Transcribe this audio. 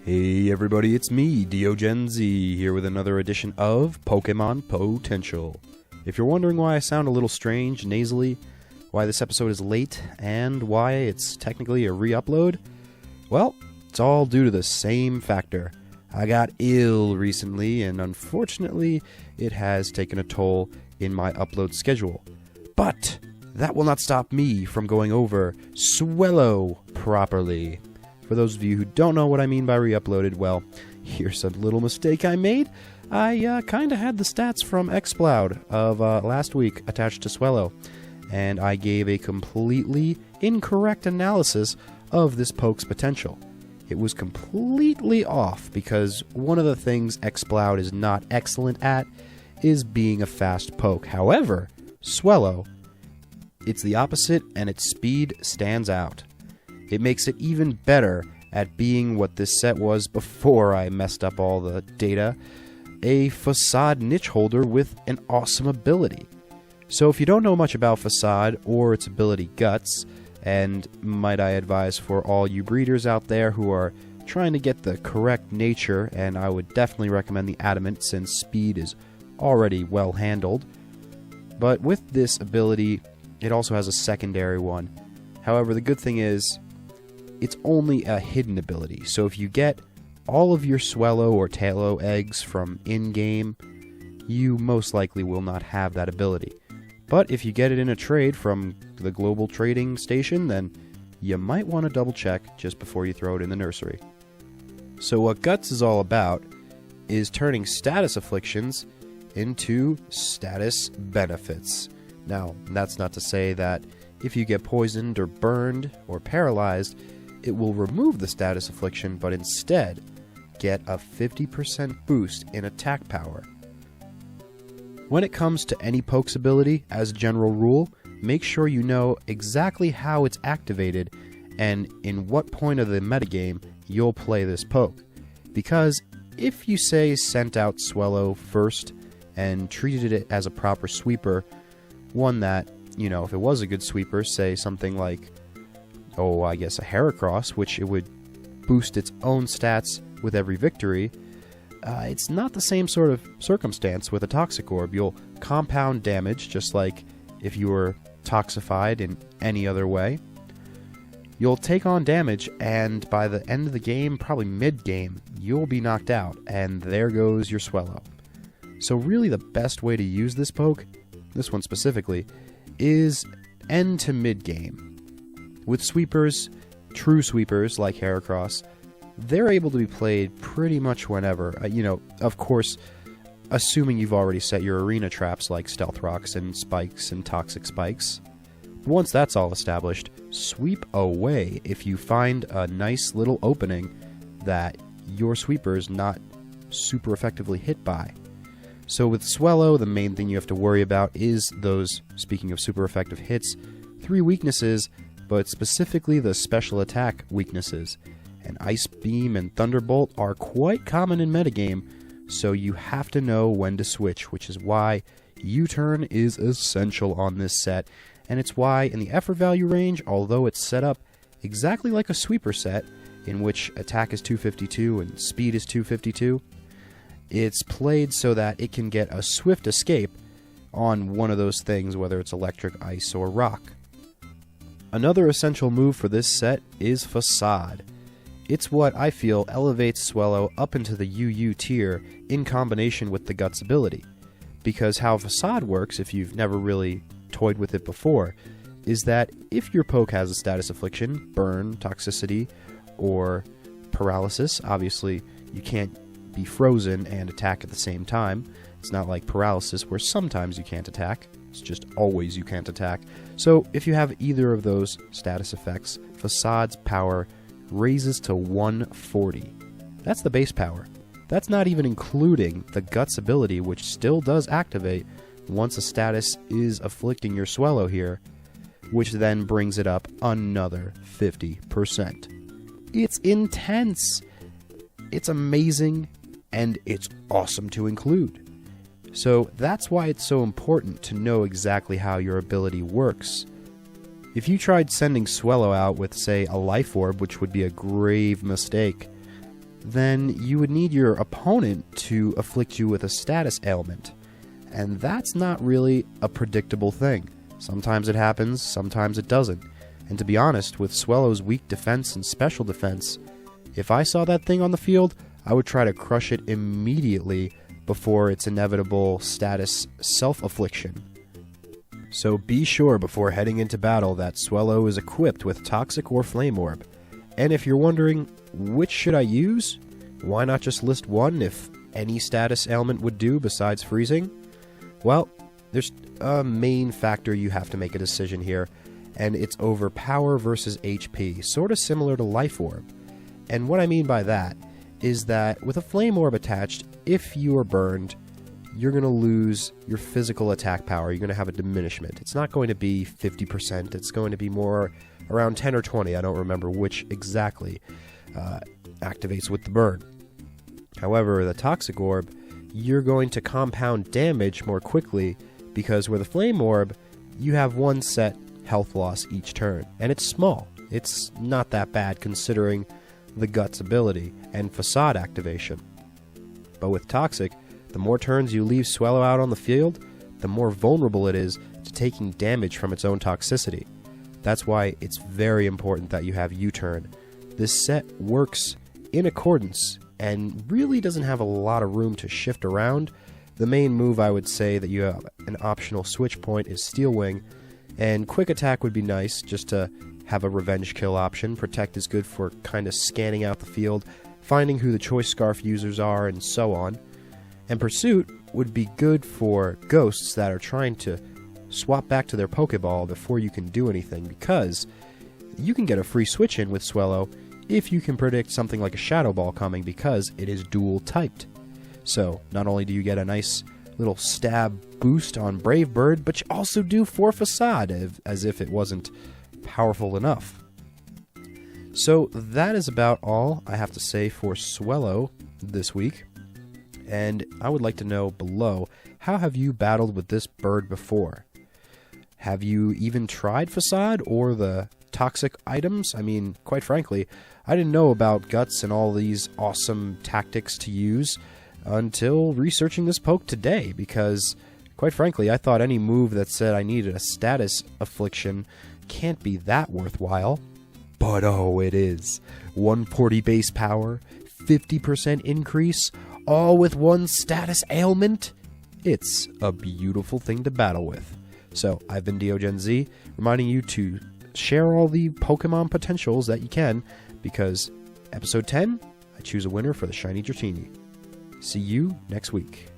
Hey everybody, it's me, DeoGenZ, here with another edition of Pokemon Potential. If you're wondering why I sound a little strange, nasally, why this episode is late, and why it's technically a re-upload, well, it's all due to the same factor. I got ill recently, and unfortunately, it has taken a toll in my upload schedule. But that will not stop me from going over Swellow properly. For those of you who don't know what I mean by re-uploaded, well, here's a little mistake I made. I kind of had the stats from Xploud of last week attached to Swellow, and I gave a completely incorrect analysis of this poke's potential. It was completely off because one of the things Xploud is not excellent at is being a fast poke. However, Swellow, it's the opposite, and its speed stands out. It makes it even better at being what this set was before I messed up all the data, a Facade niche holder with an awesome ability. So if you don't know much about Facade or its ability Guts, and might I advise for all you breeders out there who are trying to get the correct nature, and I would definitely recommend the Adamant since speed is already well handled. But with this ability, it also has a secondary one. However, the good thing is, it's only a hidden ability, so if you get all of your Swellow or Taillow eggs from in-game, you most likely will not have that ability. But if you get it in a trade from the global trading station, then you might want to double check just before you throw it in the nursery. So what Guts is all about is turning status afflictions into status benefits. Now, that's not to say that if you get poisoned or burned or paralyzed, it will remove the status affliction, but instead get a 50% boost in attack power. When it comes to any poke's ability, as a general rule, make sure you know exactly how it's activated and in what point of the metagame you'll play this poke. Because if you say sent out Swellow first and treated it as a proper sweeper, one that, if it was a good sweeper, say something like, I guess a Heracross, which it would boost its own stats with every victory, it's not the same sort of circumstance with a Toxic Orb. You'll compound damage, just like if you were toxified in any other way. You'll take on damage, and by the end of the game, probably mid-game, you'll be knocked out, and there goes your Swellow. So really the best way to use this poke, this one specifically, is end to mid-game. With sweepers, true sweepers like Heracross, they're able to be played pretty much whenever. Of course, assuming you've already set your arena traps like Stealth Rocks and Spikes and Toxic Spikes. Once that's all established, sweep away if you find a nice little opening that your sweeper's not super effectively hit by. So with Swellow, the main thing you have to worry about is those, speaking of super effective hits, 3 weaknesses, but specifically the special attack weaknesses. And Ice Beam and Thunderbolt are quite common in metagame, so you have to know when to switch, which is why U-turn is essential on this set, and it's why in the effort value range, although it's set up exactly like a sweeper set, in which attack is 252 and speed is 252, it's played so that it can get a swift escape on one of those things, whether it's electric, ice, or rock. Another essential move for this set is Facade. It's what I feel elevates Swellow up into the UU tier in combination with the Guts ability. Because how Facade works, if you've never really toyed with it before, is that if your poke has a status affliction, burn, toxicity, or paralysis, obviously you can't be frozen and attack at the same time. It's not like paralysis where sometimes you can't attack. It's just always you can't attack. So if you have either of those status effects, Facade's power raises to 140. That's the base power. That's not even including the Guts ability, which still does activate once a status is afflicting your Swellow here, which then brings it up another 50%. It's intense. It's amazing, and it's awesome to include. So that's why it's so important to know exactly how your ability works. If you tried sending Swellow out with, say, a Life Orb, which would be a grave mistake, then you would need your opponent to afflict you with a status ailment. And that's not really a predictable thing. Sometimes it happens, sometimes it doesn't. And to be honest, with Swellow's weak defense and special defense, if I saw that thing on the field, I would try to crush it immediately before its inevitable status self-affliction. So be sure before heading into battle that Swellow is equipped with Toxic or Flame Orb. And if you're wondering, which should I use? Why not just list one if any status ailment would do besides freezing? Well, there's a main factor you have to make a decision here, and it's over power versus HP, sort of similar to Life Orb. And what I mean by that is that with a Flame Orb attached, if you are burned, you're going to lose your physical attack power. You're going to have a diminishment. It's not going to be 50%. It's going to be more around 10 or 20. I don't remember which exactly activates with the burn. However, the Toxic Orb, you're going to compound damage more quickly because with a Flame Orb, you have one set health loss each turn. And it's small. It's not that bad considering the Guts ability and Facade activation. But with Toxic, the more turns you leave Swellow out on the field, the more vulnerable it is to taking damage from its own toxicity. That's why it's very important that you have U-turn. This set works in accordance and really doesn't have a lot of room to shift around. The main move I would say that you have an optional switch point is Steel Wing, and Quick Attack would be nice just to have a revenge kill option. Protect is good for kind of scanning out the field, finding who the Choice Scarf users are, and so on. And Pursuit would be good for ghosts that are trying to swap back to their Pokeball before you can do anything, because you can get a free switch in with Swellow if you can predict something like a Shadow Ball coming, because it is dual typed. So not only do you get a nice little stab boost on Brave Bird, but you also do for Facade, as if it wasn't powerful enough. So that is about all I have to say for Swellow this week. And I would like to know below, how have you battled with this bird before? Have you even tried Facade or the toxic items? I mean, quite frankly, I didn't know about Guts and all these awesome tactics to use until researching this poke today, because, quite frankly, I thought any move that said I needed a status affliction can't be that worthwhile. But oh, it is. 140 base power, 50% increase, all with one status ailment. It's a beautiful thing to battle with. So, I've been DeoGenZ, reminding you to share all the Pokemon potentials that you can, because episode 10, I choose a winner for the Shiny Dratini. See you next week.